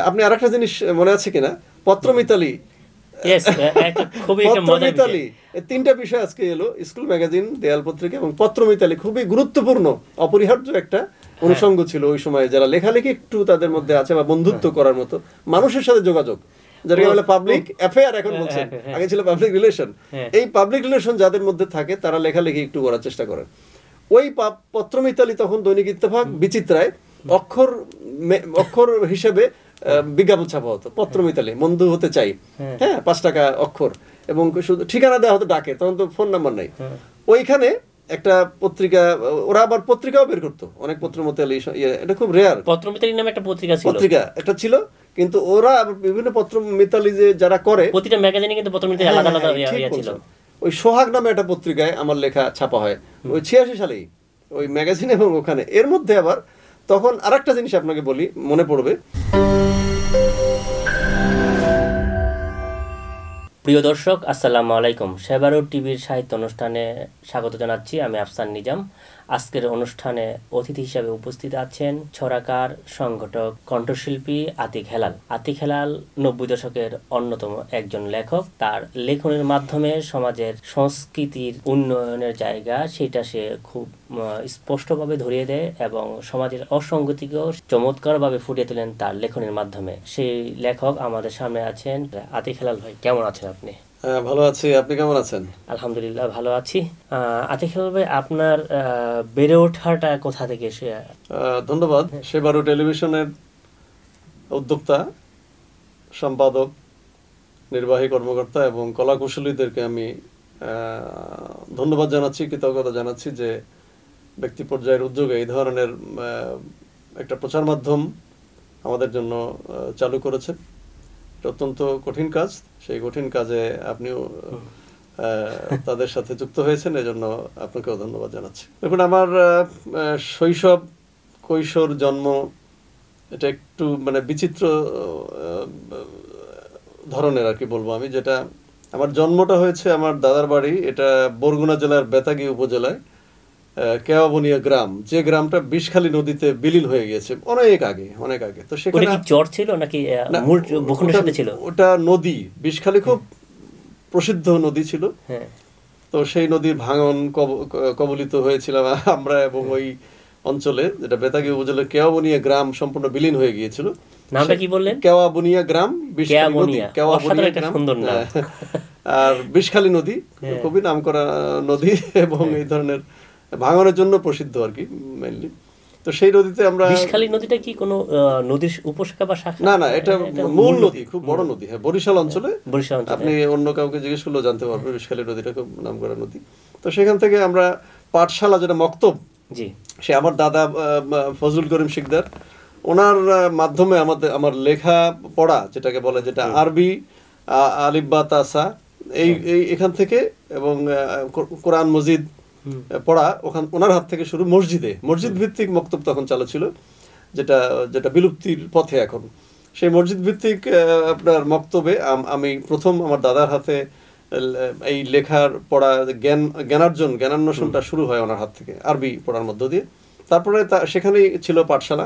আপনি আরেকটা জিনিস মনে আছে কিনা, পত্রমিতালি, পত্রমিতালি, এই তিনটা বিষয় আজকে এলো, স্কুল ম্যাগাজিন, দেয়াল পত্রিকা এবং পত্রমিতালি খুবই গুরুত্বপূর্ণ অপরিহার্য একটা অনুষঙ্গ ছিল ওই সময়, যারা লেখালেখি একটু তাদের মধ্যে আছে বা বন্ধুত্ব করার মতো মানুষের সাথে যোগাযোগ, যেটাকে বলে পাবলিক অ্যাফেয়ার এখন বলছেন, আগে ছিল পাবলিক রিলেশন। এই পাবলিক রিলেশন যাদের মধ্যে থাকে তারা লেখালেখি একটু করার চেষ্টা করেন। ওই পত্রমিতালি তখন দৈনিক ইত্তেফাক বিচিত্রায় অক্ষর হিসেবে বিজ্ঞাপন ছাপা হতো, পত্রমিতালি বন্ধু হতে চাই, হ্যাঁ 5 টাকা অক্ষর, এবং শুধু ঠিকানা দেওয়া হতো ডাকে, তখন তো ফোন নাম্বার নাই। ওইখানে একটা পত্রিকা, ওরা আবার পত্রিকাও বের করতো, অনেক পত্রমিতালি, এটা খুব রেয়ার, পত্রমিতালি নামে একটা পত্রিকা একটা ছিল। কিন্তু ওরা বিভিন্ন পত্রমিতালি যে যারা করে, প্রতিটা ম্যাগাজিনে কিন্তু পত্রমিতালি আলাদা আলাদা ছিল। ওই সোহাগ নামে একটা পত্রিকায় আমার লেখা ছাপা হয় ওই 86 সালেই, ওই ম্যাগাজিন। এবং ওখানে এর মধ্যে আবার তখন আরেকটা জিনিস আপনাকে বলি, মনে পড়বে। প্রিয় দর্শক, আসসালামু আলাইকুম। সেবারুর টিভির সাহিত্য অনুষ্ঠানে স্বাগত জানাচ্ছি, আমি আফসান নিজাম। আজকের অনুষ্ঠানে অতিথি হিসাবে উপস্থিত আছেন ছড়াকার, সংগঠক, কণ্ঠশিল্পী আতিক হেলাল। আতিক হেলাল 90 দশকের অন্যতম একজন লেখক। তার লেখনের মাধ্যমে সমাজের সংস্কৃতির উন্নয়নের জায়গা, সেটা সে খুব স্পষ্টভাবে ধরিয়ে দেয় এবং সমাজের অসঙ্গতিকেও চমৎকারভাবে ফুটিয়ে তোলেন তার লেখনের মাধ্যমে। সেই লেখক আমাদের সামনে আছেন। আতিক হেলাল ভাই, কেমন আছেন আপনি? ভালো আছি, আপনি কেমন আছেন? আলহামদুলিল্লাহ ভালো আছি। আতিক হেলাল ভাই, আপনার বেড়ে ওঠাটা কোথা থেকে? ধন্যবাদ। সেবারু টেলিভিশনের উদ্যোক্তা, সম্পাদক, নির্বাহী কর্মকর্তা এবং কলাকুশলীদেরকে আমি ধন্যবাদ জানাচ্ছি, কৃতজ্ঞতা জানাচ্ছি যে ব্যক্তি পর্যায়ের উদ্যোগে এই ধরনের একটা প্রচার মাধ্যম আমাদের জন্য চালু করেছে। অত্যন্ত কঠিন কাজ, সেই কঠিন কাজে আপনিও তাদের সাথে যুক্ত হয়েছেন, এজন্য আপনাকেও ধন্যবাদ জানাচ্ছি। দেখুন, আমার শৈশব, কৈশোর, জন্ম, এটা একটু মানে বিচিত্র ধরনের আর কি বলবো আমি। যেটা আমার জন্মটা হয়েছে আমার দাদার বাড়ি, এটা বরগুনা জেলার বেতাগী উপজেলায় কেওয়াবনিয়া গ্রাম, যে গ্রামটা বিষখালী নদীতে বিলীন হয়ে গিয়েছে অনেক আগে, অনেক আগে। তো সেখানে চর ছিল নাকি ভূখণ্ডের সাথে ছিল? ওটা নদী, বিষখালী খুব প্রসিদ্ধ নদী ছিল। তো সেই নদীর ভাঙন কবলিত হয়েছিলাম আমরা, এবং ওই অঞ্চলে, যেটা বেতাগী উপজেলার কেওয়াবনিয়া গ্রাম সম্পূর্ণ বিলীন হয়ে গিয়েছিল। নামটা কি বললেন? কেওয়াবনিয়া গ্রাম, বিষখালী নদী, কেওয়াবনিয়া গ্রাম। আর বিষখালী নদী খুবই নামকরা নদী এবং এই ধরনের ভাঙনের জন্য প্রসিদ্ধ আর কি মেইনলি। তো সেই নদীতে আমরা, বিষখালী নদীটা কি কোনো নদীর উপশাখা বা শাখা? না, এটা মূল নদী, খুব বড় নদী। হ্যাঁ, বরিশাল অঞ্চলে। আপনি অন্য কাউকে জিজ্ঞেস করলেও জানতে পারবে, বিষখালী নদীটা খুব নামকরা নদী। তো সেখান থেকে আমরা পাঠশালা, যেটা মক্তব, সে আমার দাদা ফজলুল করিম শিকদার, ওনার মাধ্যমে আমার লেখা পড়া, যেটাকে বলে, যেটা আরবি আলিফ বা তাসা, এখান থেকে, এবং কোরআন মজিদ পড়া ওনার হাত থেকে শুরু। মসজিদ ভিত্তিক মক্তব তখন চালু ছিল, যেটা বিলুপ্তির পথে এখন। সেই মসজিদ ভিত্তিক আপনার মক্তবে আমি প্রথম আমার দাদার হাতে এই লেখার পড়া, জ্ঞানান্বেষণটা শুরু হয় ওনার হাত থেকে, আরবি পড়ার মধ্য দিয়ে। তারপরে সেখানেই ছিল পাঠশালা,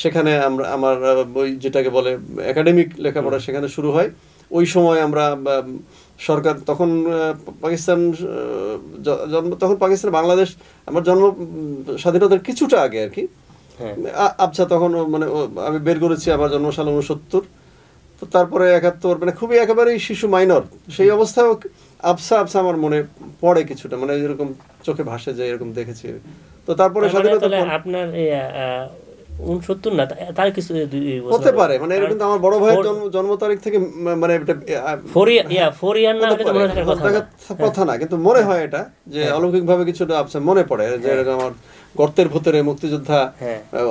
সেখানে আমার ওই যেটাকে বলে একাডেমিক লেখাপড়া সেখানে শুরু হয়। ওই সময় আমরা সরকার, তখন পাকিস্তান, বাংলাদেশ, আমার জন্ম স্বাধীনতার কিছুটা আগে আর কি। আচ্ছা, তখন মানে আমি বের করেছি আমার জন্মসাল 69, তো তারপরে 71, মানে খুবই একেবারেই শিশু, মাইনর। সেই অবস্থায় আবসা আমার মনে পড়ে কিছুটা, মানে এরকম চোখে ভাসে যে এরকম দেখেছি। তো তারপরে স্বাধীনতা আপনার 69 না, তার কিছু হতে পারে, মানে এরকম। আমার বড় ভাইয়ের জন্ম তারিখ থেকে, মানে কথা না, কিন্তু মনে হয় এটা যে অলৌকিক ভাবে কিছুটা মনে পড়ে, যে এরকম আমার গর্তের ভেতরে মুক্তিযোদ্ধা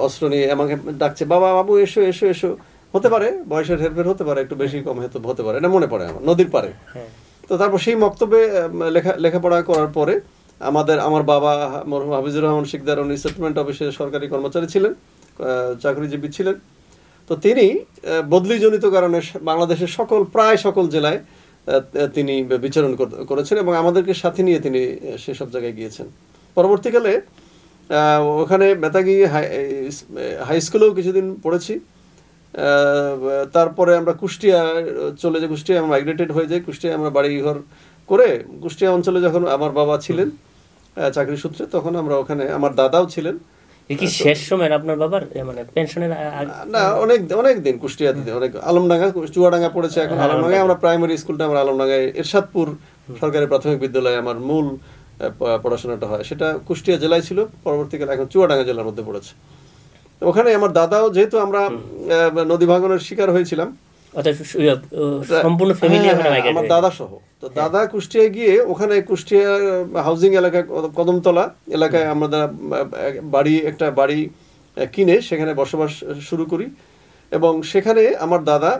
অস্ত্র নিয়ে আমাকে ডাকছে, বাবা, বাবু, এসো এসো এসো। হতে পারে বয়সের হেরফের, হতে পারে একটু বেশি কম হতে পারে, এটা মনে পড়ে আমার, নদীর পারে। তো তারপর সেই মক্তবে লেখাপড়া করার পরে আমার বাবা মরহুম হাফিজুর রহমান শিকদার, উনি সেটেলমেন্ট অফিসে সরকারি কর্মচারী ছিলেন, চাকরিজীবী ছিলেন। তো তিনি বদলিজনিত কারণে বাংলাদেশের প্রায় সকল জেলায় তিনি বিচরণ করেছেন, এবং আমাদেরকে সাথে নিয়ে তিনি সেসব জায়গায় গিয়েছেন। পরবর্তীকালে ওখানে বেতাগী হাই স্কুলেও কিছুদিন পড়েছি, তারপরে আমরা কুষ্টিয়া চলে যাই, কুষ্টিয়া মাইগ্রেটেড হয়ে যাই, কুষ্টিয়া আমরা বাড়ি ঘর করে কুষ্টিয়া অঞ্চলে যখন আমার বাবা ছিলেন চাকরি সূত্রে, তখন আমরা ওখানে, আমার দাদাও ছিলেন। কি শেষ সময় আপনার বাবার মানে পেনশনের? না, অনেক দিন কুষ্টিয়াতে, অনেক আলমডাঙ্গা, চুয়াডাঙ্গা পড়েছে এখন আলমডাঙ্গায়। আমরা প্রাইমারি স্কুলটা আমার আলমডাঙ্গায় এরশাদপুর সরকারি প্রাথমিক বিদ্যালয়ে আমার মূল পড়াশোনাটা হয়, সেটা কুষ্টিয়া জেলায় ছিল, পরবর্তীকালে এখন চুয়াডাঙ্গা জেলার মধ্যে পড়েছে। ওখানে আমার দাদাও, যেহেতু আমরা নদী ভাঙনের শিকার হয়েছিলাম আমার দাদা সহ, তো দাদা কুষ্টিয়ায় গিয়ে ওখানে কুষ্টিয়া হাউজিং এলাকায় কদমতলা এলাকায় আমরা একটা বাড়ি কিনে সেখানে বসবাস শুরু করি, এবং সেখানে আমার দাদা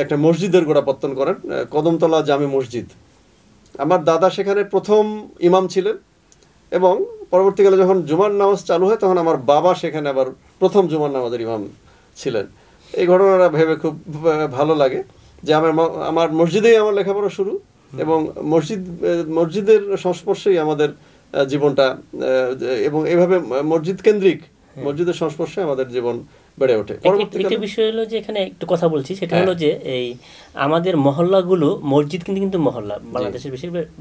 একটা মসজিদের গোড়াপত্তন করেন, কদমতলা জামে মসজিদ। আমার দাদা সেখানে প্রথম ইমাম ছিলেন, এবং পরবর্তীকালে যখন জুমার নামাজ চালু হয় তখন আমার বাবা সেখানে আবার প্রথম জুমার নামাজের ইমাম ছিলেন। এই ঘটনাটা ভেবে খুব ভালো লাগে যে আমার মসজিদেই আমার লেখাপড়া শুরু, এবং মসজিদের সংস্পর্শেই আমাদের জীবনটা, এবং এইভাবে মসজিদ কেন্দ্রিক, মসজিদের সংস্পর্শে আমাদের জীবন বেড়ে ওঠে। একটা বিষয় হলো যে এখানে একটু কথা বলছি, সেটা হলো যে এই আমাদের মহল্লাগুলো, মসজিদ কিন্তু মহল্লা বাংলাদেশের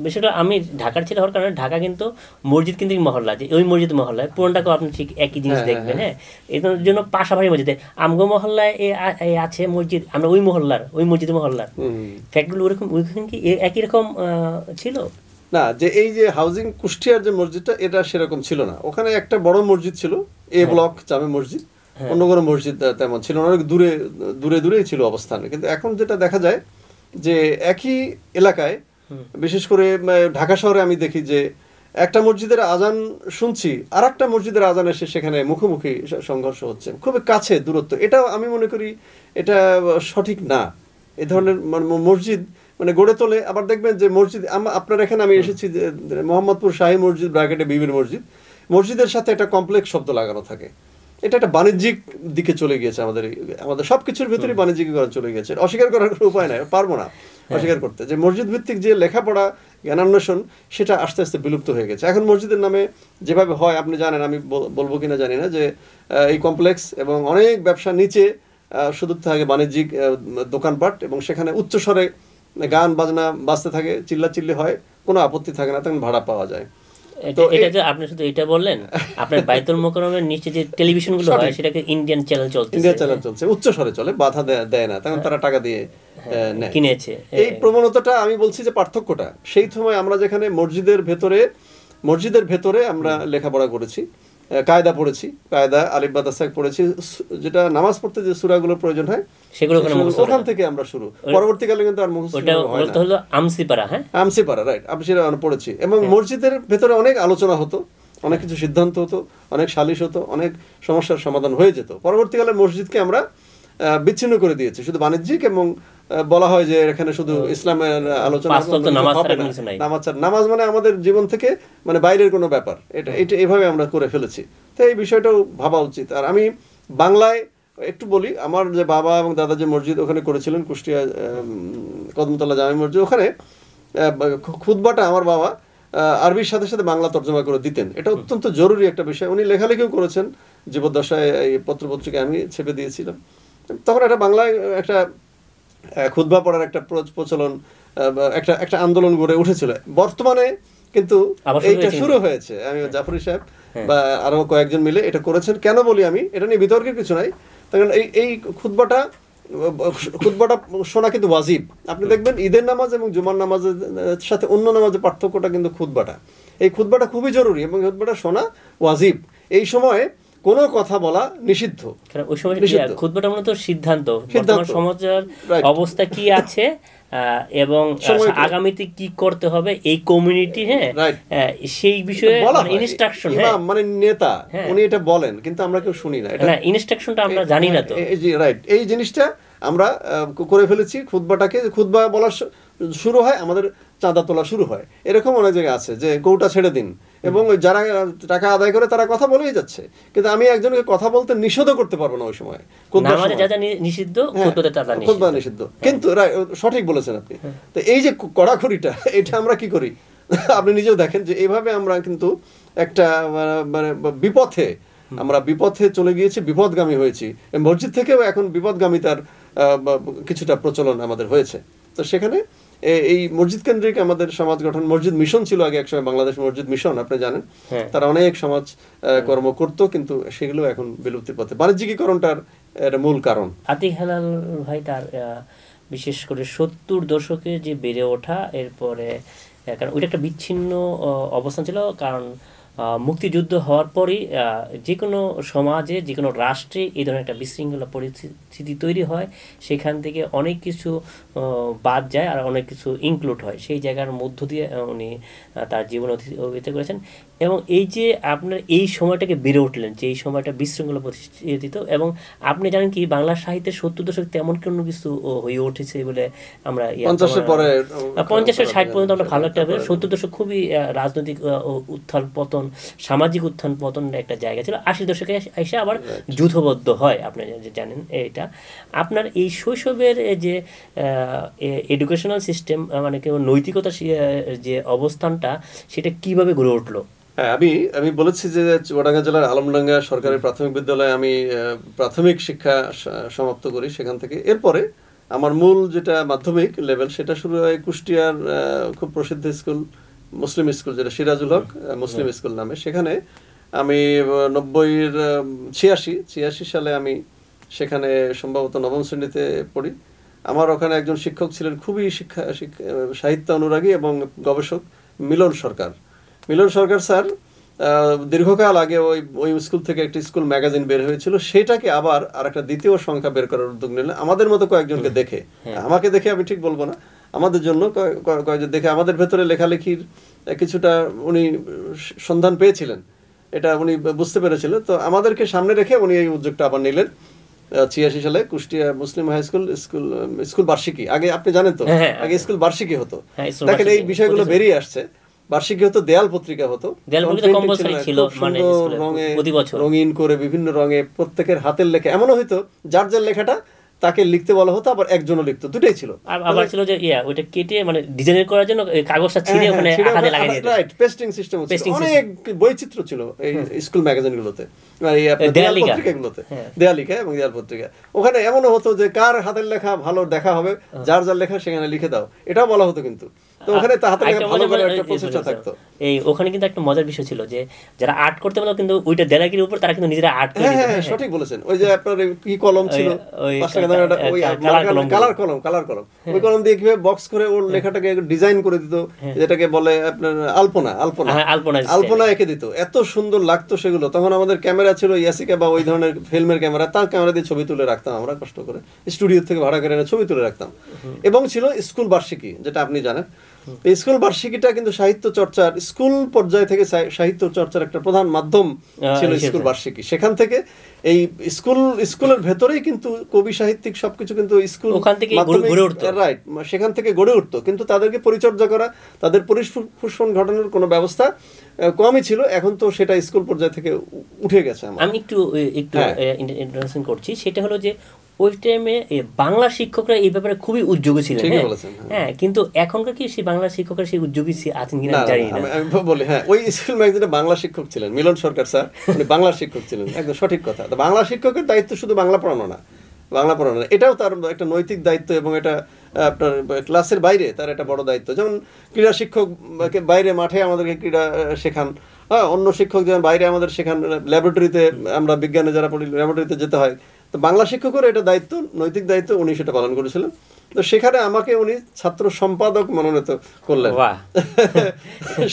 বেশিরভাগ, আমি ঢাকার ছেলে হওয়ার কারণে ঢাকা কিন্তু মসজিদ কিন্তু মহল্লা, যে ওই মসজিদ মহল্লায় পুরনটাকেও আপনি ঠিক একই জিনিস দেখবেন। হ্যাঁ, এর জন্য পাশাপাশি মসজিদ, আমগো মহল্লায় আছে মসজিদ, আমরা ওই মসজিদ মহল্লার ফ্যাক্টগুলো ওইরকম কি একই রকম ছিল না? যে এই যে হাউজিং কুষ্টিয়ার যে মসজিদটা, এটা সেরকম ছিল না। ওখানে একটা বড় মসজিদ ছিল, এ ব্লক জামে মসজিদ, অন্য কোনো মসজিদ তেমন ছিল না, অনেক দূরেই ছিল অবস্থানে। কিন্তু এখন যেটা দেখা যায় যে একই এলাকায়, বিশেষ করে ঢাকা শহরে আমি দেখি যে একটা মসজিদের আজান শুনছি, আর একটা মসজিদের আজান এসে সেখানে মুখোমুখি সংঘর্ষ হচ্ছে, খুবই কাছে দূরত্ব। এটাও আমি মনে করি এটা সঠিক না। এ ধরনের মসজিদ গড়ে তোলে। আবার দেখবেন যে মসজিদ, আপনার এখানে আমি এসেছি মোহাম্মদপুর শাহী মসজিদ ব্র্যাকেটে বিবির মসজিদের সাথে একটা কমপ্লেক্স শব্দ লাগানো থাকে। এটা একটা বাণিজ্যিক দিকে চলে গিয়েছে, আমাদের সবকিছুর ভিতরে বাণিজ্যিকীকরণ চলে গিয়েছে। অস্বীকার করার কোনো উপায় নাই, পারবো না অস্বীকার করতে, যে মসজিদ ভিত্তিক যে লেখাপড়া, জ্ঞানান্বেষণ, সেটা আস্তে আস্তে বিলুপ্ত হয়ে গেছে। এখন মসজিদের নামে যেভাবে হয়, আপনি জানেন, আমি বলবো কিনা জানি না, যে এই কমপ্লেক্স এবং অনেক ব্যবসা নিচে শুধু থাকে বাণিজ্যিক দোকানপাট, এবং সেখানে উচ্চস্বরে গান বাজনা বাজতে থাকে, চিল্লাচিল্লি হয়, কোনো আপত্তি থাকে না, তখন ভাড়া পাওয়া যায়। এটা যে আপনি শুধু এটা বললেন, আপনার বাইতুল মোকাররমের নিচে যে টেলিভিশনগুলো হয় সেটাকে ইন্ডিয়ান চ্যানেল চলছে, উচ্চ স্বরে চলে, বাধা দেয় না, তখন তারা টাকা দিয়ে কিনেছে। এই প্রবণতাটা আমি বলছি যে পার্থক্যটা, সেই সময় আমরা যেখানে মসজিদের ভেতরে আমরা লেখাপড়া করেছি, কায়দা পড়েছি, কায়দা আলিফ বা তাসাক পড়েছি, যেটা নামাজ পড়তে যে সূরাগুলোর প্রয়োজন হয় সেগুলো ওখান থেকে আমরা শুরু। পরবর্তীকালে কিন্তু আর মুখস্থ হয় না। আমসিপাড়া, রাইট, আমসিপাড়া পড়েছি। এবং মসজিদের ভেতরে অনেক আলোচনা হতো, অনেক কিছু সিদ্ধান্ত হতো, অনেক সালিশ হতো, অনেক সমস্যার সমাধান হয়ে যেত। পরবর্তীকালে মসজিদকে আমরা বিচ্ছিন্ন করে দিয়েছি, শুধু বাণিজ্যিক, এবং বলা হয় যে এখানে শুধু ইসলামের আলোচনা, নামাজ মানে আমাদের জীবন থেকে বাইরের কোনো ব্যাপার, এটা এভাবে আমরা করে ফেলেছি। তো এই বিষয়টাও ভাবা উচিত। আর আমি বাংলায় একটু বলি, আমার যে বাবা এবং দাদা যে মসজিদ ওখানে করেছিলেন, কুষ্টিয়া কদমতলা জামে মসজিদ, ওখানে খুতবাটা আমার বাবা আরবির সাথে সাথে বাংলা তর্জমা করে দিতেন। এটা অত্যন্ত জরুরি একটা বিষয়। উনি লেখালেখিও করেছেন জীবদ্দশায়, এই পত্রপত্রিকায় আমি ছেপে দিয়েছিলাম। তখন একটা বাংলায় একটা খুতবা পড়ার একটা প্রচলন, একটা আন্দোলন গড়ে উঠেছিল। বর্তমানে কিন্তু এইটা শুরু হয়েছে। আমি জাফরি সাহেব বা আরো কয়েকজন মিলে এটা করেছেন। কেন বলি আমি, এটা নিয়ে বিতর্কের কিছু নাই। কারণ এই খুতবাটা শোনা কিন্তু ওয়াজিব। আপনি দেখবেন ঈদের নামাজ এবং জুমার নামাজের সাথে অন্য নামাজের পার্থক্যটা কিন্তু খুতবাটা। এই খুতবাটা খুবই জরুরি এবং খুতবাটা শোনা ওয়াজিব। এই সময়ে কোনো কথা বলা নিষিদ্ধ। ওই সময় খুতবাটা মূলত সিদ্ধান্ত, সমাজের অবস্থা কি আছে এবং আগামীতে কি করতে হবে এই কমিউনিটি, সেই বিষয়ে ইনস্ট্রাকশন, মানে নেতা উনি এটা বলেন, কিন্তু আমরা কেউ শুনি না, এটা ইনস্ট্রাকশনটা আমরা জানি না। তো রাইট, এই জিনিসটা আমরা করে ফেলেছি। খুতবাটাকে, খুতবা বলা শুরু হয়, আমাদের চাঁদা তোলা শুরু হয়। এরকম অনেক জায়গায় আছে যে কৌটা ছেড়ে দিন, এবং যারা টাকা আদায় করে তারা কথা বলেই যাচ্ছে, কিন্তু আমি একজনকে কথা বলতে নিষেধ করতে পারবো না ওই সময়। খুতবা নিষিদ্ধ, কিন্তু সঠিক বলেছেন আপনি। তো এই যে কড়াকড়িটা, এটা আমরা কি করি আপনি নিজেও দেখেন যে এইভাবে আমরা কিন্তু একটা বিপথে আমরা বিপথে চলে গিয়েছি, বিপদগামী হয়েছি। মসজিদ থেকেও এখন বিপদগামিতার কিছুটা প্রচলন আমাদের হয়েছে। তো সেখানে এই মসজিদ কেন্দ্রিক আমাদের সমাজ গঠন, মসজিদ মিশন ছিল আগে একসময়, বাংলাদেশ মসজিদ মিশন আপনি জানেন, তারা অনেক সমাজ কর্ম করত, কিন্তু সেগুলো এখন বিলুপ্তির পথে। বাণিজ্যিকীকরণটার মূল কারণ। আতিক হেলাল ভাই তার বিশেষ করে 70 দশকে যে বেড়ে ওঠা, এরপরে কারণ ওইটা একটা বিচ্ছিন্ন অবস্থান ছিল, কারণ মুক্তিযুদ্ধ হওয়ার পরই যে কোনো সমাজে, যে কোনো রাষ্ট্রে এই ধরনের একটা বিশৃঙ্খলা পরিস্থিতি তৈরি হয়, সেখান থেকে অনেক কিছু বাদ যায় আর অনেক কিছু ইনক্লুড হয়। সেই জায়গার মধ্য দিয়ে উনি তার জীবন অতিবাহিত করেছেন। এবং এই যে আপনার এই সময়টাকে বেড়ে উঠলেন, যে এই সময়টা বিশৃঙ্খলা পরিস্থিত, এবং আপনি জানেন কি বাংলা সাহিত্যের 70 দশক তেমন কোনো কিছু হয়ে উঠেছে বলে আমরা 50-60 পর্যন্ত আমরা ভালো একটা, 70 দশক খুবই রাজনৈতিক উত্থান পতন, সামাজিক উত্থান পতন একটা জায়গা ছিল। 80 দশকে এসে আবার যুদ্ধবদ্ধ হয়, আপনি জানেন এটা। আপনার এই শৈশবের যে এডুকেশনাল সিস্টেম, মানে নৈতিকতার যে অবস্থানটা, সেটা কিভাবে গড়ে উঠলো? হ্যাঁ, আমি বলেছি যে চুয়াডাঙ্গা জেলার আলমডাঙ্গা সরকারি প্রাথমিক বিদ্যালয়ে আমি প্রাথমিক শিক্ষা সমাপ্ত করি। সেখান থেকে এরপরে আমার মূল যেটা মাধ্যমিক লেভেল, সেটা শুরু হয় কুষ্টিয়ার খুব প্রসিদ্ধ স্কুল, মুসলিম স্কুল, যেটা সিরাজুল হক মুসলিম স্কুল নামে। সেখানে আমি 86 সালে আমি সেখানে সম্ভবত 9ম শ্রেণীতে পড়ি। আমার ওখানে একজন শিক্ষক ছিলেন খুবই সাহিত্য অনুরাগী এবং গবেষক, মিলন সরকার স্যার। দীর্ঘকাল আগে ওই স্কুল থেকে একটি স্কুল ম্যাগাজিন বের হয়েছিল, সেটাকে আবার আর একটা দ্বিতীয় সংখ্যা বের করার উদ্যোগ নিলেন আমাদের মতো কয়েকজনকে দেখে। আমাকে দেখে আমি ঠিক বলবো না, আমাদের জন্য কয়েকজন দেখে আমাদের ভেতরে লেখালেখির কিছুটা উনি সন্ধান পেয়েছিলেন, এটা উনি বুঝতে পেরেছিলেন। তো আমাদেরকে সামনে রেখে উনি এই উদ্যোগটা আবার নিলেন 86 সালে। কুষ্টিয়া মুসলিম হাই স্কুল বার্ষিকী, আগে আপনি জানেন তো, আগে স্কুল বার্ষিকী হতো। দেখেন এই বিষয়গুলো বেরিয়ে আসছে। বার্ষিকী হতো, দেয়াল পত্রিকা হতো, রঙিন করে বিভিন্ন রঙে প্রত্যেকের হাতের লেখা, এমনও হইতো যার লেখাটা তাকে লিখতে বলা হতো, আবার একজনও লিখতো, দুটাই ছিল। আবার ছিল যে ওইটা কেটে মানে ডিজাইন করার জন্য কাগজটা ছিঁড়ে ওখানে হাতে লাগিয়ে দিত। রাইট, পেস্টিং সিস্টেম ছিল, অনেক বৈচিত্র্য ছিল এই স্কুল ম্যাগাজিনগুলোতে, এই দেয়াল পত্রিকাগুলোতে, দেয়ালিকা এবং দেয়াল পত্রিকা। ওখানে এমনও হতো যে কার হাতের লেখা ভালো দেখা হবে, যার লেখা সেখানে লিখে দাও, এটাও বলা হতো। কিন্তু তো ওখানে তো হাতের লেখা ভালো করে একটা প্রচেষ্টা থাকতো। এই ওখানে কিন্তু একটা মজার বিষয় ছিল যে যারা আর্ট করতে পারলো, কিন্তু ওইটা দেয়ালিকার উপর তারা কিন্তু নিজেরা আর্ট করে দিত। হ্যাঁ, সঠিক বলেছেন। ওই যে আপনার কি কলম ছিল, কালার কলম, ওই কলম দিয়ে কিভাবে বক্স করে ওর লেখাটাকে ডিজাইন করে দিত, যেটাকে বলে আপনার আলপনা এঁকে দিত। এত সুন্দর লাগতো সেগুলো। তখন আমাদের ক্যামেরা ছিল ইয়াসিকা বা ওই ধরনের ফিল্মের ক্যামেরা, তার ক্যামেরা দিয়ে ছবি তুলে রাখতাম আমরা কষ্ট করে, স্টুডিও থেকে ভাড়া করে এনে ছবি তুলে রাখতাম। এবং ছিল স্কুল বার্ষিকী, যেটা আপনি জানেন। এই স্কুল বার্ষিকীটা কিন্তু সাহিত্য চর্চার, স্কুল পর্যায় থেকে সাহিত্য চর্চার একটা প্রধান মাধ্যম ছিল স্কুল বার্ষিকী। সেখান থেকে এই স্কুলের ভেতরেই কিন্তু কবি সাহিত্যিক সবকিছু কিন্তু স্কুল রাইট, সেখান থেকে গড়ে উঠতো। কিন্তু তাদেরকে পরিচর্যা করা, তাদের পরিপুষ্পন ঘটানোর কোনো ব্যবস্থা কমই ছিল। এখন তো সেটা স্কুল পর্যায় থেকে উঠে গেছে। আমি একটু ইন্ট্রোডাকশন করছি, সেটা হলো যে ওই টাইমে বাংলা শিক্ষকরা এই ব্যাপারে খুবই উদ্যোগী ছিলেন। হ্যাঁ, কিন্তু এখনকার কি সেই বাংলা শিক্ষকরা সেই উদ্যোগী আছেন কিনা জানি না। আমি বলি, হ্যাঁ, ওই স্কুল ম্যাগাজিনে বাংলা শিক্ষক ছিলেন মিলন সরকার স্যার, উনি বাংলা শিক্ষক ছিলেন, একদম সঠিক কথা। তো বাংলা শিক্ষকের দায়িত্ব শুধু বাংলা পড়ানো না, এটাও তার একটা নৈতিক দায়িত্ব, এবং এটা আপনার ক্লাসের বাইরে তার একটা বড় দায়িত্ব। যেমন ক্রীড়া শিক্ষক বাইরে মাঠে আমাদেরকে ক্রীড়া শেখান, অন্য শিক্ষক যেমন বাইরে আমাদের শেখান, ল্যাবরেটরিতে আমরা বিজ্ঞানে যারা পড়ি ল্যাবরেটরিতে যেতে হয়। তো বাংলা শিক্ষকের এটা দায়িত্ব, নৈতিক দায়িত্ব, উনি সেটা পালন করেছিলেন। তো সেখানে আমাকে উনি ছাত্র সম্পাদক মনোনীত করলেন।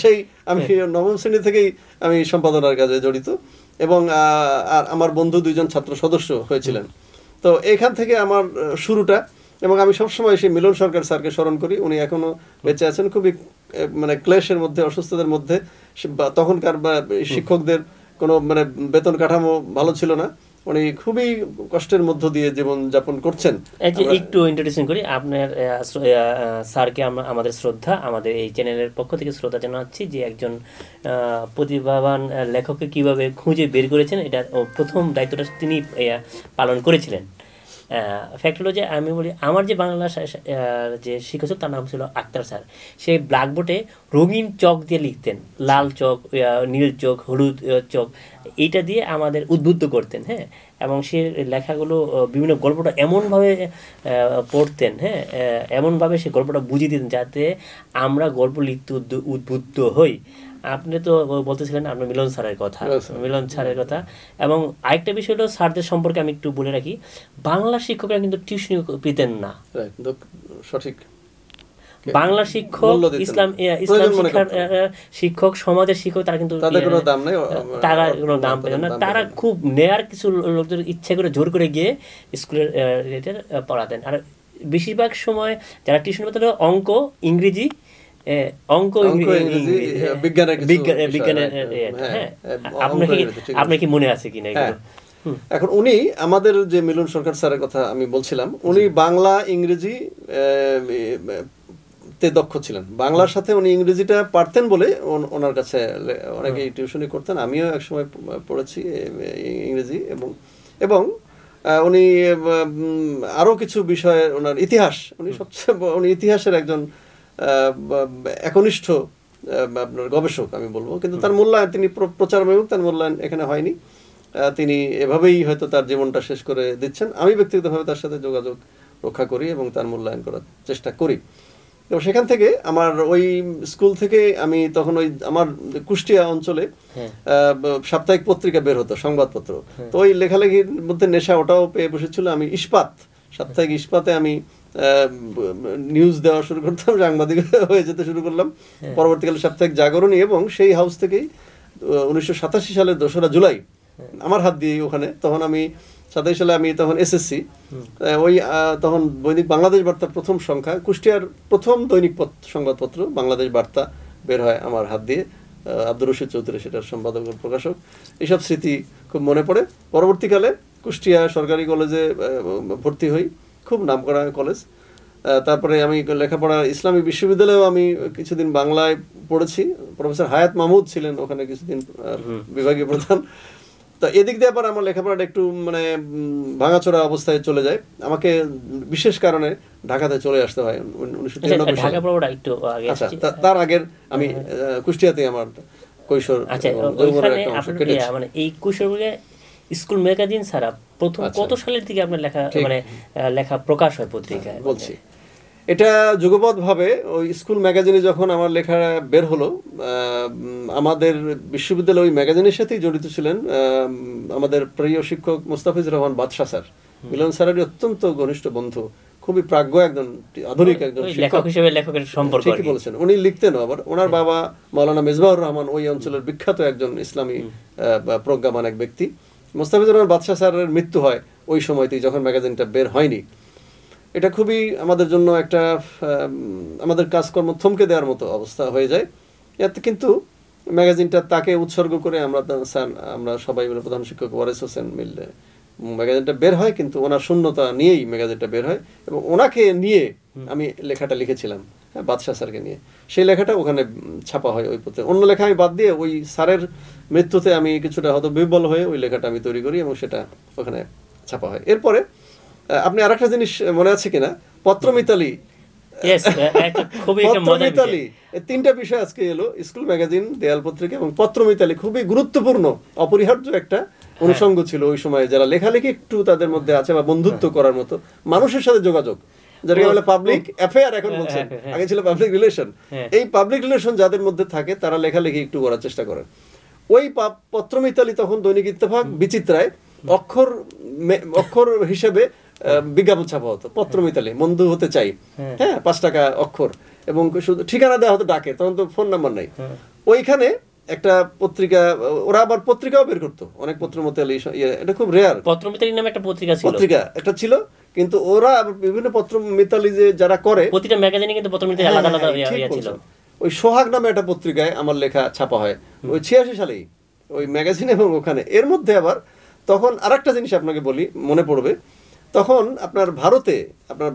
সেই আমি 9ম শ্রেণী থেকেই আমি সম্পাদনার কাজে জড়িত, এবং আর আমার বন্ধু 2জন ছাত্র সদস্য হয়েছিলেন। তো এখান থেকে আমার শুরুটা। এবং আমি সবসময় সেই মিলন সরকার স্যারকে স্মরণ করি, উনি এখনো বেঁচে আছেন, খুবই মানে ক্লেশের মধ্যে, অসুস্থতার মধ্যে। তখনকার শিক্ষকদের কোনো মানে বেতন কাঠামো ভালো ছিল না, উনি খুবই কষ্টের মধ্য দিয়ে জীবন যাপন করছেন। একটু ইন্ট্রোডিউশন করি আপনার স্যারকে। আমাদের শ্রদ্ধা, আমাদের এই চ্যানেলের পক্ষ থেকে শ্রদ্ধা জানাচ্ছি যে একজন প্রতিভাবান লেখককে কিভাবে খুঁজে বের করেছেন, এটা প্রথম দায়িত্বটা তিনি পালন করেছিলেন। ফ্যাক্ট হলো যে আমি বলি আমার যে বাংলা যে শিক্ষক তার নাম ছিল আক্তার স্যার, সেই ব্ল্যাকবোর্ডে রঙিন চক দিয়ে লিখতেন, লাল চক, নীল চক, হলুদ চক, এইটা দিয়ে আমাদের উদ্বুদ্ধ করতেন। হ্যাঁ, এবং সে লেখাগুলো বিভিন্ন গল্পটা এমনভাবে পড়তেন, হ্যাঁ, এমনভাবে সে গল্পটা বুঝিয়ে দিতেন যাতে আমরা গল্প লিখতে উদ্বুদ্ধ হই। আপনি তো বলতেছিলেন আপনার মিলন স্যারের কথা। এবং আরেকটা বিষয় হলো স্যারদের সম্পর্কে আমি একটু বলে রাখি, বাংলা শিক্ষকরা কিন্তু টিউশনি পেতেন না। সঠিক। বাংলা শিক্ষক, ইসলাম শিক্ষার শিক্ষক, সমাজের শিক্ষক, তারা কিন্তু তারা কোনো দাম পেতেন না। তারা খুব নেয়ার কিছু লোকদের ইচ্ছে করে জোর করে গিয়ে স্কুলের পড়াতেন। আর বেশিরভাগ সময় যারা টিউশন পেতেন অঙ্ক, ইংরেজি, বিজ্ঞানের। আপনার কি মনে আছে কিনা? এখন উনি আমাদের যে মিলন সরকার স্যারের কথা আমি বলছিলাম, উনি বাংলা ইংরেজি তে দক্ষ ছিলেন। বাংলার সাথে উনি ইংরেজিটা পারতেন বলে ওনার কাছে অনেকে টিউশনি করতেন। আমিও একসময় পড়েছি ইংরেজি। এবং উনি আরো কিছু বিষয়ে ওনার ইতিহাস, উনি ইতিহাসের একজন একনিষ্ঠ আপনার গবেষক আমি বলবো। কিন্তু তার মূল্যায়ন, তিনি প্রচারমূলক, তার মূল্যায়ন এখানে হয়নি। তিনি এভাবেই হয়তো তার জীবনটা শেষ করে দিচ্ছেন। আমি ব্যক্তিগতভাবে তার সাথে যোগাযোগ রক্ষা করি এবং তার মূল্যায়ন করার চেষ্টা করি। এবং সেখান থেকে আমার ওই স্কুল থেকে আমি তখন ওই আমার কুষ্টিয়া অঞ্চলে সাপ্তাহিক পত্রিকা বের হতো, সংবাদপত্র। তো ওই লেখালেখির মধ্যে নেশা ওটাও পেয়ে বসেছিল। আমি সাপ্তাহিক ইস্পাতে আমি নিউজ দেওয়া শুরু করতাম, সাংবাদিক হয়ে যেতে শুরু করলাম। পরবর্তীকালে সাপ্তাহিক জাগরণী, এবং সেই হাউস থেকেই 1987 সালের 2রা জুলাই আমার হাত দিয়ে ওখানে, তখন আমি 27 সালে আমি তখন এসএসসি, ওই তখন দৈনিক বাংলাদেশ বার্তার প্রথম সংখ্যা, কুষ্টিয়ার প্রথম দৈনিক সংবাদপত্র বাংলাদেশ বার্তা বের হয় আমার হাত দিয়ে। আব্দুর রশিদ চৌধুরী সেটার সম্পাদক প্রকাশক। এইসব স্মৃতি খুব মনে পড়ে। পরবর্তীকালে কুষ্টিয়া সরকারি কলেজে ভর্তি হই, খুব নামকরা কলেজ। তারপরে আমি লেখাপড়া ইসলামী বিশ্ববিদ্যালয়েও আমি কিছুদিন বাংলায় পড়েছি। প্রফেসর হায়াত মাহমুদ ছিলেন ওখানে কিছুদিন বিভাগীয় প্রধান। তো এদিক দিয়ে আবার আমার লেখাপড়াটা একটু মানে ভাঙাচোরা অবস্থায় চলে যায়। আমাকে বিশেষ কারণে ঢাকাতে চলে আসতে হয় 1993 সালে। তার আগের আমি কুষ্টিয়াতে আমার কৈশোর। মানে এই কৈশোরে স্কুল ম্যাগাজিন ছাড়া প্রথম কত সালের দিকে আপনার লেখা প্রকাশ হয় পত্রিকায়? বলছি, এটা যুগপৎভাবে ওই স্কুল ম্যাগাজিনে যখন আমার লেখা বের হলো, আমাদের বিশ্ববিদ্যালয় ওই ম্যাগাজিনের সাথেই জড়িত ছিলেন আমাদের প্রিয় শিক্ষক মোস্তাফিজুর রহমান বাদশা স্যার, মিলন স্যারের অত্যন্ত ঘনিষ্ঠ বন্ধু, খুবই প্রাজ্ঞ একজন আধুনিক একজন লেখক হিসেবে লেখকের সম্পর্ক। ঠিকই বলেছেন। উনি লিখতেন আবার। ওনার বাবা মাওলানা মেজবাহুর রহমান ওই অঞ্চলের বিখ্যাত একজন ইসলামী প্রজ্ঞামান এক ব্যক্তি। মোস্তাফিজুর রহমান বাদশা স্যারের মৃত্যু হয় ওই সময়তেই, যখন ম্যাগাজিনটা বের হয়নি। এটা খুবই আমাদের জন্য একটা আমাদের কাজকর্ম থমকে দেওয়ার মতো অবস্থা হয়ে যায়। এতে কিন্তু ম্যাগাজিনটা তাকে উৎসর্গ করে আমরা সবাই মিলে, প্রধান শিক্ষক ওয়ারেস হোসেন মিলে ম্যাগাজিনটা বের হয়। কিন্তু ওনার শূন্যতা নিয়েই ম্যাগাজিনটা বের হয়, এবং ওনাকে নিয়ে আমি লেখাটা লিখেছিলাম, বাদশা স্যারকে নিয়ে। সেই লেখাটা ওখানে ছাপা হয় ওই পত্রে। অন্য লেখা আমি বাদ দিয়ে ওই স্যারের মৃত্যুতে আমি কিছুটা হয়তো বিহ্বল হয়ে ওই লেখাটা আমি তৈরি করি, এবং সেটা ওখানে ছাপা হয়। এরপরে আপনি আরেকটা জিনিস মনে আছে কিনা, পত্রমিতালি, তিনটা বিষয় আজকে এলো, স্কুল ম্যাগাজিন, দেয়াল পত্রিকা এবং পত্রমিতালি। খুবই গুরুত্বপূর্ণ, অপরিহার্য একটা অনুষঙ্গ ছিল ওই সময়। যারা লেখালেখি একটু তাদের মধ্যে আছে, বা বন্ধুত্ব করার মতো মানুষের সাথে যোগাযোগ, যেটাকে বলে পাবলিক অ্যাফেয়ার এখন বলছেন, আগে ছিল পাবলিক রিলেশন। এই পাবলিক রিলেশন যাদের মধ্যে থাকে তারা লেখালেখি একটু করার চেষ্টা করেন। ওই পত্রমিতালি তখন দৈনিক ইত্তেফাক বিচিত্রায় অক্ষর হিসেবে বিজ্ঞাপন ছাপা হতো। পত্রমিতালি, বন্ধু হতে চাই, 5 টাকা অক্ষর, এবং শুধু ঠিকানা দেওয়া হতো ডাকে, তখন তো ফোন নাম্বার নাই। ওইখানে একটা পত্রিকা, ওরা আবার পত্রিকাও বের করতো, অনেক পত্রমিতালি, এটা খুব রেয়ার। পত্রমিতালি নামে একটা পত্রিকা একটা ছিল, কিন্তু ওরা বিভিন্ন পত্রমিতালি যে যারা করে, প্রতিটা ম্যাগাজিনে কিন্তু পত্রমিতালি আলাদা আলাদা ছিল। ওই সোহাগ নামে একটা পত্রিকায় আমার লেখা ছাপা হয় ওই 86 সালেই ওই ম্যাগাজিন। এবং ওখানে এর মধ্যে আবার তখন আরেকটা জিনিস আপনাকে বলি, মনে পড়বে, তখন আপনার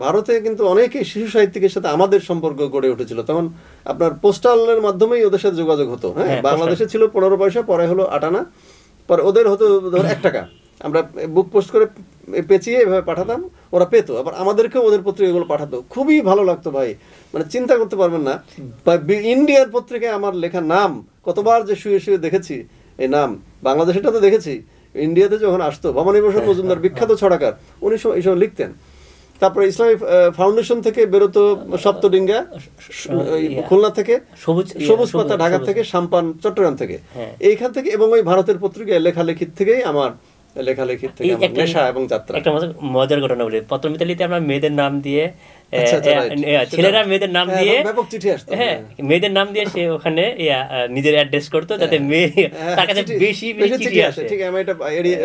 ভারতে কিন্তু অনেকেই শিশু সাহিত্যিকের সাথে আমাদের সম্পর্ক গড়ে উঠেছিল। তখন আপনার পোস্টালের মাধ্যমেই ওদের সাথে যোগাযোগ হতো। বাংলাদেশে ছিল 15 পয়সা, পরে হলো 8 আনা, পরে ওদের হতো 1 টাকা। আমরা বুক পোস্ট করে পেঁচিয়ে এভাবে পাঠাতাম, ওরা পেতো, আবার আমাদেরকেও ওদের পত্রিকাগুলো পাঠাতো, খুবই ভালো লাগতো ভাই, মানে চিন্তা করতে পারবেন না। ইন্ডিয়ার পত্রিকায় আমার লেখা নাম কতবার যে শুয়ে শুয়ে দেখেছি, এই নাম বাংলাদেশেটা তো দেখেছি, ইন্ডিয়াতে যখন আসতো ভবানী ভূষণ মজুমদার বিখ্যাত ছড়াকার, উনি এই সময় লিখতেন। তারপরে ইসলামিক ফাউন্ডেশন থেকে বেরোতো সপ্তডিঙ্গা খুলনা থেকে, সবুজ পাতা ঢাকা থেকে, সাম্পান চট্টগ্রাম থেকে, এইখান থেকে, এবং ওই ভারতের পত্রিকায় লেখালেখির থেকেই আমার লেখালেখির থেকে নেশা এবং যাত্রা। একটা মজার ঘটনা বলি, পত্রমিতালিতে আমরা মেয়েদের নাম দিয়ে, ছেলেরা মেয়েদের নাম দিয়ে, হ্যাঁ মেয়েদের নাম দিয়ে সে ওখানে নিজের অ্যাড্রেস করতো যাতে মেয়ে তার কাছে বেশি বেশি চিঠি আসে। ঠিক আমি এটা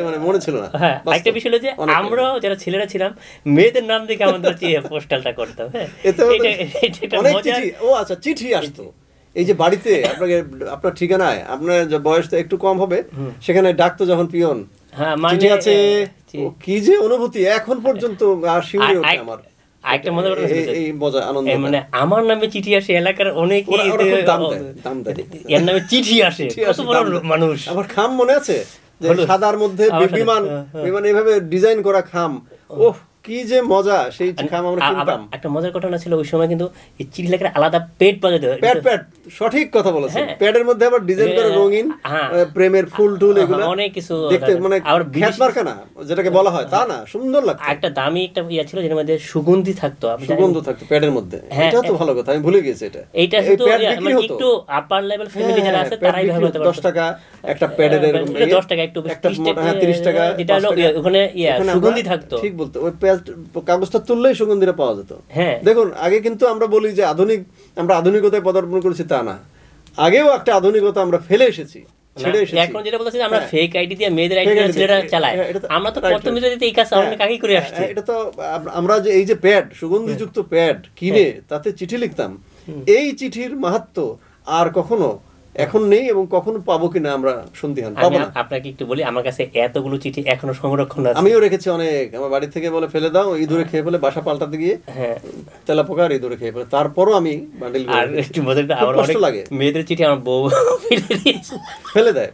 মানে মনে ছিল না। হ্যাঁ একটা বিষয় হলো যে আমরাও যারা ছেলেরা ছিলাম মেয়েদের নাম দেখে আমাদের পোস্টালটা করতাম। হ্যাঁ অনেক চিঠি, ও আচ্ছা চিঠি আসতো এই যে বাড়িতে আপনাকে, আপনার ঠিকানায়, আপনার বয়স তো একটু কম হবে, সেখানে ডাকতো যখন পিয়ন, চিঠি আছে, কি যে অনুভূতি এখন পর্যন্ত আর শিউরে ওঠে আমার। আরেকটা মজা কথা, এই মজা আনন্দ, মানে আমার নামে চিঠি আসে, এলাকার অনেকেই এর নামে চিঠি আসে, কত বড় মানুষ। আমার খাম মনে আছে যে সাদার মধ্যে বিমান এভাবে ডিজাইন করা খাম, ওহ কি যে মজা, সেই খাম আমরা কিনতাম। একটা মজার ঘটনা ছিল ওই সময় কিন্তু এই চিঠি লেখার আলাদা পেড পাওয়া যেত। প্যাড সঠিক কথা বলেছেন, প্যাডের মধ্যে আবার ডিজাইন করে রঙিন প্রেমের ফুল টুল, এগুলো অনেক কিছু দেখতে মানে খ্যাত মার্কা না যেটাকে বলা হয়, তা না, সুন্দর লাগতো। একটা দামি একটা ইয়া ছিল যেটার মধ্যে সুগন্ধি থাকতো, সুগন্ধ থাকতো প্যাডের মধ্যে, এটা তো ভালো কথা, আমি ভুলে গেছি এটা। এইটা শুধু মানে একটু আপার লেভেল ফ্যামিলি যারা আছে তারাই ব্যবহার করতে পারতো। 10 টাকা একটা প্যাডের, এরকম 10 টাকা একটু 30 টাকা, যেটা হলো ওখানে সুগন্ধি থাকতো। ঠিক বলতে, ওই কাগজটা তুললেই সুগন্ধিটা পাওয়া যেত। হ্যাঁ দেখুন আগে কিন্তু আমরা বলি যে আমরা আধুনিকতায় পদার্পণ করেছি, তা না, আগেও একটা আধুনিকতা আমরা ফেলে এসেছি, এখন যেটা বলতেছি আমরা ফেক আইডি দিয়ে মেয়েদের আইডি দিয়ে ছেলেরা চালায়, আমরা তো পত্রমিতালিতে এই কাজ অনেক আগেই করে আসছি। এটা তো আমরা যে এই যে প্যাড, সুগন্ধিযুক্ত প্যাড কিনে তাতে চিঠি লিখতাম, এই চিঠির মাহাত্ম্য আর কখনো এখন নেই, এবং কখনো পাবো কিনা আমরা সন্দিহান। আপনাকে একটু বলি, আমার কাছে এতগুলো চিঠি এখনো সংরক্ষণ আছে, আমিও রেখেছি অনেক, আমার বাড়ি থেকে বলে ফেলে দাও, ইঁদুরে খেয়ে ফেলে, বাসা পাল্টাতে গিয়ে তেলা পোকা আর ইঁদুরে খেয়ে ফেলে, তারপরও আমি বান্ডিল আর একটু মজাটা আমার অনেক লাগে, মেয়েদের চিঠি আমার বউ ফেলে দেয়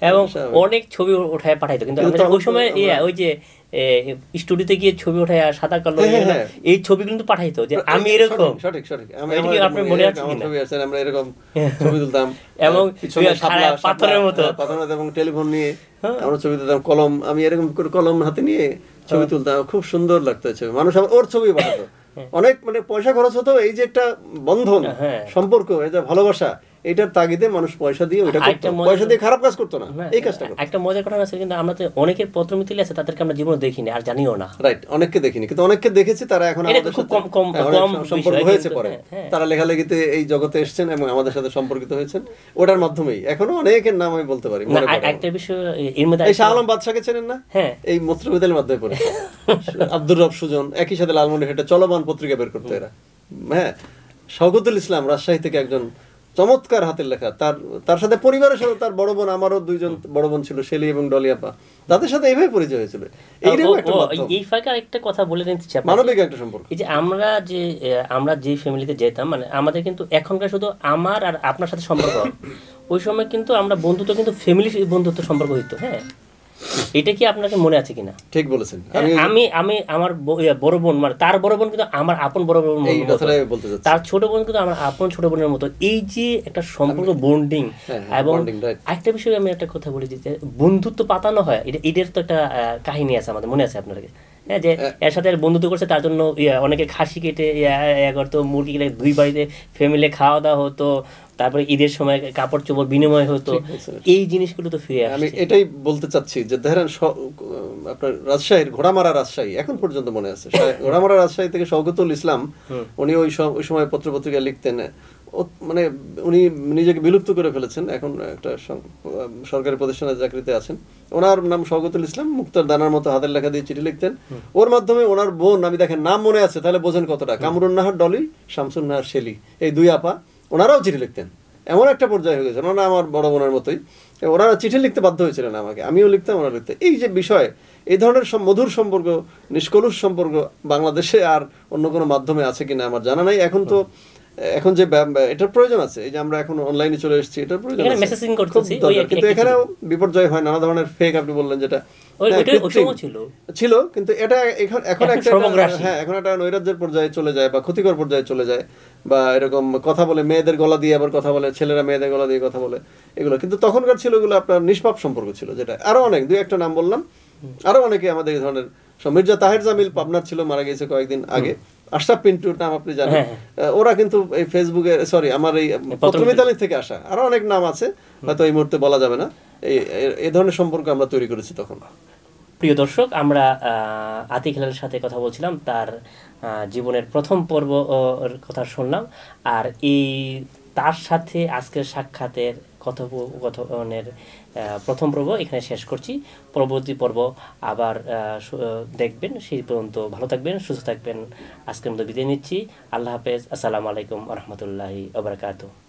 এবং অনেক ছবি ওঠায় পাঠাইতো, কিন্তু ওই সময় ওই যে স্টুডিওতে গিয়ে ছবি ওঠায় সাদা কালো এই ছবি কিন্তু পাঠাইতো যে আমি এরকম, সঠিক আপনার মনে আছে কিনা, আমরা এরকম ছবি তুলতাম এবং পাথরের মতো, এবং টেলিফোন নিয়ে আমরা ছবি তুলতাম, কলম, আমি এরকম করে কলম হাতে নিয়ে ছবি তুলতাম, খুব সুন্দর লাগতো ছবি, মানুষ আবার ওর ছবি পাঠাতো, অনেক মানে পয়সা খরচ হতো, এই যে একটা বন্ধন সম্পর্ক, এই যে ভালোবাসা, এটার তাগিদে মানুষ পয়সা দিয়ে ওইটা করতো, পয়সা দিয়ে খারাপ কাজ করতো না, এই কাজটা করতো। একটা মজার ঘটনা আছে, কিন্তু আমরা তো অনেকের পত্রমিতালি আছে তাদেরকে আমরা জীবনে দেখিনি আর জানিও না, রাইট, অনেককে দেখিনি, কিন্তু অনেককে দেখেছি, তারা এখন আমাদের সাথে কম সম্পর্ক হয়েছে, পরে তারা লেখালেখিতে এই জগতে এসেছেন এবং আমাদের সাথে সম্পর্কিত হয়েছেন, ওটার মাধ্যমেই এখনো অনেকের নাম আমি বলতে পারি। একটা বিষয় এর মধ্যে, এই শাহ আলম বাদশাকে চেনেন না? হ্যাঁ, এই পত্রমিতালির মাধ্যমে পড়ে আব্দুর রব সুজন, একই সাথে লালমনিরহাটে চলমান পত্রিকা বের করতো এরা। হ্যাঁ, শওকতুল ইসলাম রাজশাহী থেকে একজন চমৎকার হাতের লেখা, তার সাথে পরিবারের সাথে তার বড় বোন, আমারও 2 জন বড় বোন ছিল, শেলি এবং ডলি আপা, তাদের সাথে এইভাবে পরিচয় হয়েছিল। এই ফাঁকে একটা কথা বলে নিতে চাই, মানবিক একটা সম্পর্ক। এই যে আমরা যে ফ্যামিলিতে যেতাম, মানে আমাদের কিন্তু এখনকার শুধু আমার আর আপনার সাথে সম্পর্ক, ওই সময় কিন্তু আমরা বন্ধুত্ব, কিন্তু ফ্যামিলি বন্ধুত্ব সম্পর্ক হইতো। হ্যাঁ, এটা কি আপনাকে মনে আছে কিনা? ঠিক বলেছেন। আমি আমার বড় বোন, মানে তার বড় বোন কিন্তু আমার আপন বড় বোন, তার ছোট বোন কিন্তু আমার আপন ছোট বোনের মতো, এই যে একটা সম্পর্ক, বন্ডিং। এবং একটা বিষয় আমি একটা কথা বলি, যে বন্ধুত্ব পাতানো হয়, এটার তো একটা কাহিনী আছে আমাদের, মনে আছে আপনার? হ্যাঁ, যে এর সাথে বন্ধুত্ব করছে, তার জন্য অনেকে খাসি কেটে করতো, মুরগি কেটে 2 বাড়িতে ফ্যামিলি খাওয়া দাওয়া হতো, তারপরে ঈদের সময় কাপড় চোপড় বিনিময় হতো, এই জিনিসগুলো তো ফিরে আসছে। আমি এটাই বলতে চাচ্ছি যে ধরেন আপনার রাজশাহীর ঘোড়ামারা রাজশাহী এখন পর্যন্ত মনে আছে, ঘোড়ামারা রাজশাহী থেকে শওকতুল ইসলাম, উনি ওই সময় পত্রপত্রিকা লিখতেন, মানে উনি নিজেকে বিলুপ্ত করে ফেলেছেন, এখন একটা সরকারি প্রতিষ্ঠানে চাকরিতে আছেন। ওনার নাম শওকতুল ইসলাম, মুক্তার দানার মতো হাতের লেখা দিয়ে চিঠি লিখতেন। ওর মাধ্যমে ওনার বোন, আমি দেখেন নাম মনে আছে, তাহলে বোঝেন কতটা, কামরুন নাহার ডলি, শামসুন নাহার শেলি, এই 2 আপা, ওনারাও চিঠি লিখতেন। এমন একটা পর্যায়ে হয়ে গেছে, ওনারা আমার বড় বোনের মতোই, ওনারা চিঠি লিখতে বাধ্য হয়েছিলেন আমাকে, আমিও লিখতাম, ওনারা লিখতে। এই যে বিষয়, এই ধরনের মধুর সম্পর্ক, নিষ্কলুষ সম্পর্ক বাংলাদেশে আর অন্য কোনো মাধ্যমে আছে কিনা আমার জানা নাই। এখন তো এখন যে এটার প্রয়োজন আছে, এই যে আমরা এখন অনলাইনে চলে এসেছি, এটার প্রয়োজন আছে, মেসেজিং করতেছি, কিন্তু এখানেও বিপর্যয় হয়, নানা ধরনের ফেক আপনি বললেন যেটা ছিল, কিন্তু এটা এখন একটা এখন একটা নৈরাজ্যের পর্যায়ে চলে যায় বা ক্ষতিকর পর্যায়ে চলে যায়, বা এরকম কথা বলে মেয়েদের গলা দিয়ে আবার কথা বলে, ছেলেরা মেয়েদের গলা দিয়ে কথা বলে, এগুলো কিন্তু তখনকার ছিল এগুলো আপনার নিষ্পাপ সম্পর্ক ছিল, যেটা আরো অনেক দুই একটা নাম বললাম, আরো অনেকে আমাদের এই ধরনের, মির্জা তাহের জামিল পাবনার ছিল, মারা গেছে কয়েকদিন আগে, আশরাফ পিন্টুর নাম আপনি জানেন, ওরা কিন্তু এই ফেসবুকে, সরি আমার এই পত্রমিতালি থেকে আসা, আরো অনেক নাম আছে, হয়তো এই মুহূর্তে বলা যাবে না, এই ধরনের সম্পর্ক আমরা তৈরি করেছি তখন। প্রিয় দর্শক, আমরা আতিক হেলালের সাথে কথা বলছিলাম, তার জীবনের প্রথম পর্ব কথা শুনলাম, আর তার সাথে আজকের সাক্ষাতের কথোপকথনের প্রথম পর্ব এখানে শেষ করছি। পরবর্তী পর্ব আবার দেখবেন। সেই পর্যন্ত ভালো থাকবেন, সুস্থ থাকবেন। আজকের মতো বিদায় নিচ্ছি। আল্লাহ হাফেজ। আসসালামু আলাইকুম ওয়া রাহমাতুল্লাহি ওয়া বারাকাতুহু।